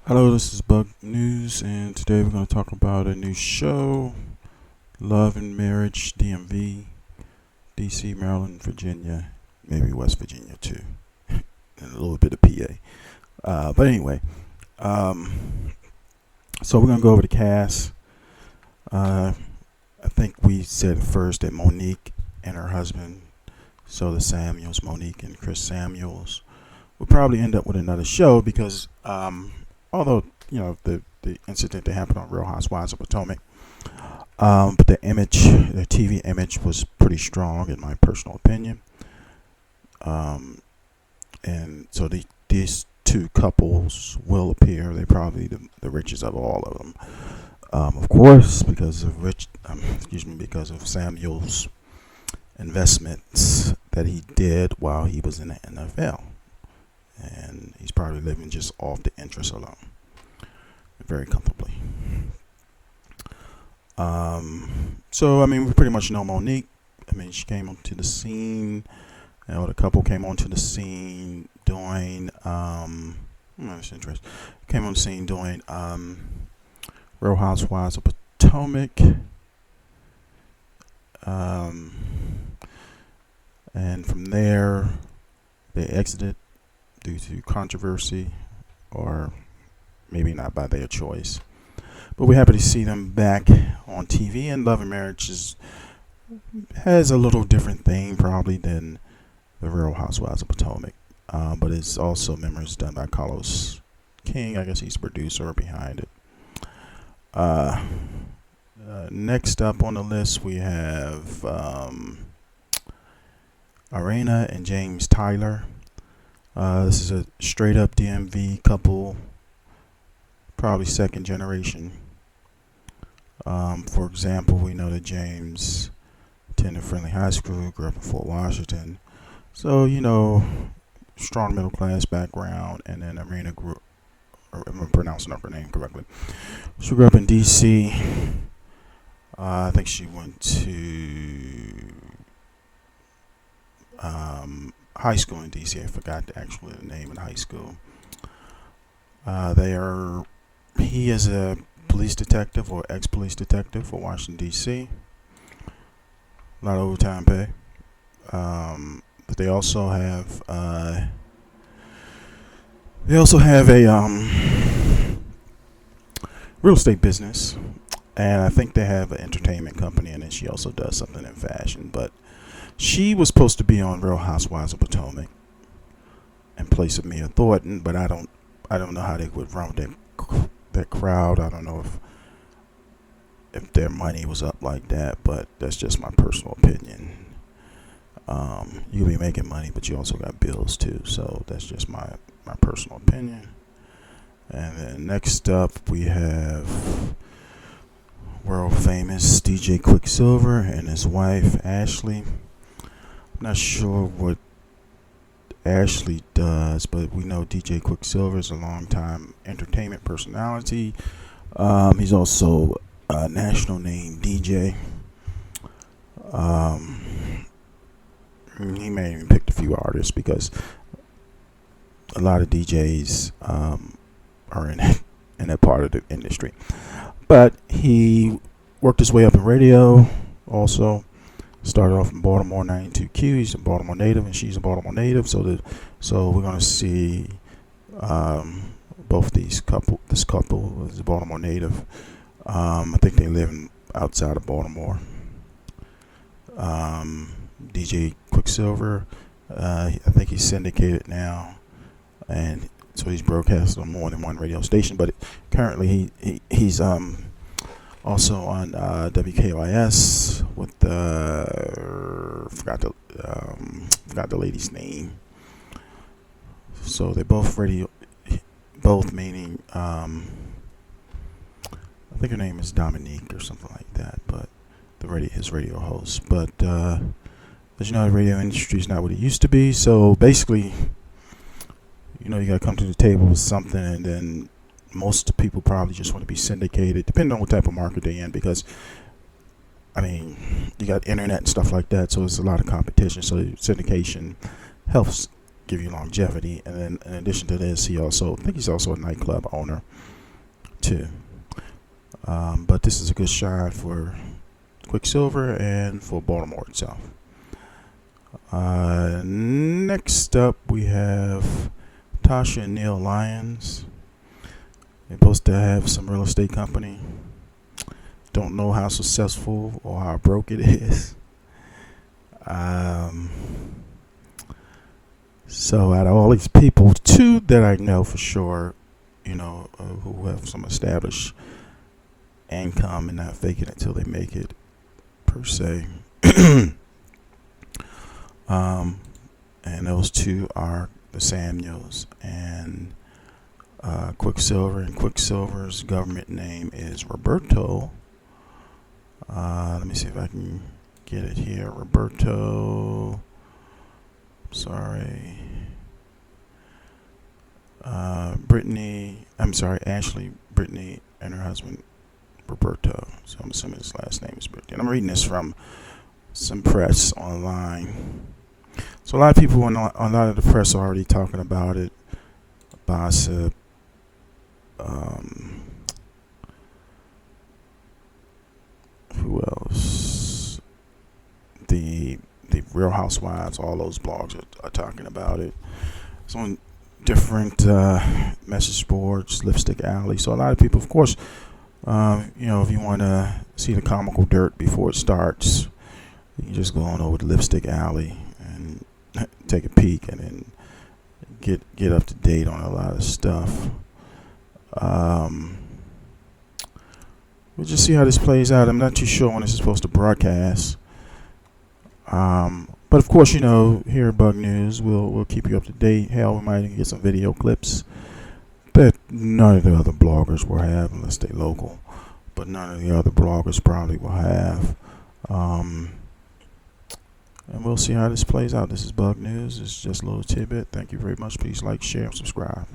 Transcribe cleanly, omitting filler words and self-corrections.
Hello, this is Bug News, and today we're going to talk about a new show, Love and Marriage DMV, DC, Maryland, Virginia, maybe West Virginia too, and a little bit of PA. But anyway, so we're going to go over the cast. I think we said first that Monique and her husband, so the Samuels, Monique and Chris Samuels, will probably end up with another show because although the incident that happened on Real Housewives of Potomac, but the TV image was pretty strong in my personal opinion, and so these two couples will appear. They probably the richest of all of them, of course, because of because of Samuel's investments that he did while he was in the NFL, and he's probably living just off the interest alone, very comfortably. So I mean, we pretty much know Monique. I mean, she came onto the scene. The couple came onto the scene doing. That's interesting. Came on the scene doing Real Housewives of Potomac. And from there, they exited due to controversy, or maybe not by their choice. But we're happy to see them back on TV. And Love and Marriage has a little different theme probably than the Real Housewives of Potomac. But it's also memories done by Carlos King. I guess he's the producer behind it. Next up on the list, we have Erana and James Tyler. This is a straight up DMV couple, probably second generation. For example, we know that James attended Friendly High School, grew up in Fort Washington. So, strong middle class background. And then Erana grew, or am I pronouncing her name correctly? She grew up in DC. I think she went to high school in DC. I forgot actually the name of the high school. He is a police detective or ex-police detective for Washington D.C. A lot of overtime pay. But they also have a real estate business, and I think they have an entertainment company, and then she also does something in fashion. But she was supposed to be on Real Housewives of Potomac in place of Mia Thornton, but I don't know how they would run that crowd. I don't know if their money was up like that, but that's just my personal opinion. You can be making money, but you also got bills too, so that's just my personal opinion. And then next up, we have world famous DJ Quiksilver and his wife Ashley. I'm not sure what Ashley does, but we know DJ Quiksilver is a longtime entertainment personality. He's also a national name DJ. He may even picked a few artists because a lot of DJs are in that part of the industry. But he worked his way up in radio. Also started off in Baltimore 92Q. He's a Baltimore native, and she's a Baltimore native. So we're gonna see both these couple. This couple is a Baltimore native. I think they live outside of Baltimore. DJ Quiksilver, I think he's syndicated now, and so he's broadcast on more than one radio station. But currently, he's also on WKYS with forgot the lady's name. So they're both meaning I think her name is Dominique or something like that. But his radio host. But as you know, the radio industry is not what it used to be. So basically, you got to come to the table with something, and then most people probably just want to be syndicated, depending on what type of market they're in, because I mean, you got internet and stuff like that, so it's a lot of competition. So syndication helps give you longevity. And then in addition to this, I think he's also a nightclub owner too. But this is a good shot for Quiksilver and for Baltimore itself. Next up, we have Tasha and Neil Lyons. They're supposed to have some real estate company. Don't know how successful or how broke it is. So out of all these people, two that I know for sure, who have some established income and not fake it until they make it, per se. And those two are the Samuels and Quiksilver. And Quiksilver's government name is Roberto. Let me see if I can get it here. Roberto. Sorry. Ashley, Brittney, and her husband Roberto. So I'm assuming his last name is Brittney. And I'm reading this from some press online. So a lot of people, a lot of the press are already talking about it. Gossip. Who else? The Real Housewives. All those blogs are talking about it. It's on different message boards, Lipstick Alley. So a lot of people, of course, if you want to see the comical dirt before it starts, you can just go on over to Lipstick Alley and take a peek, and then get up to date on a lot of stuff. We'll just see how this plays out. I'm not too sure when this is supposed to broadcast. But of course, here at Bug News, we'll keep you up to date. Hell, we might even get some video clips that none of the other bloggers will have unless they local. But none of the other bloggers probably will have. And we'll see how this plays out. This is Bug News. It's just a little tidbit. Thank you very much. Please like, share, and subscribe.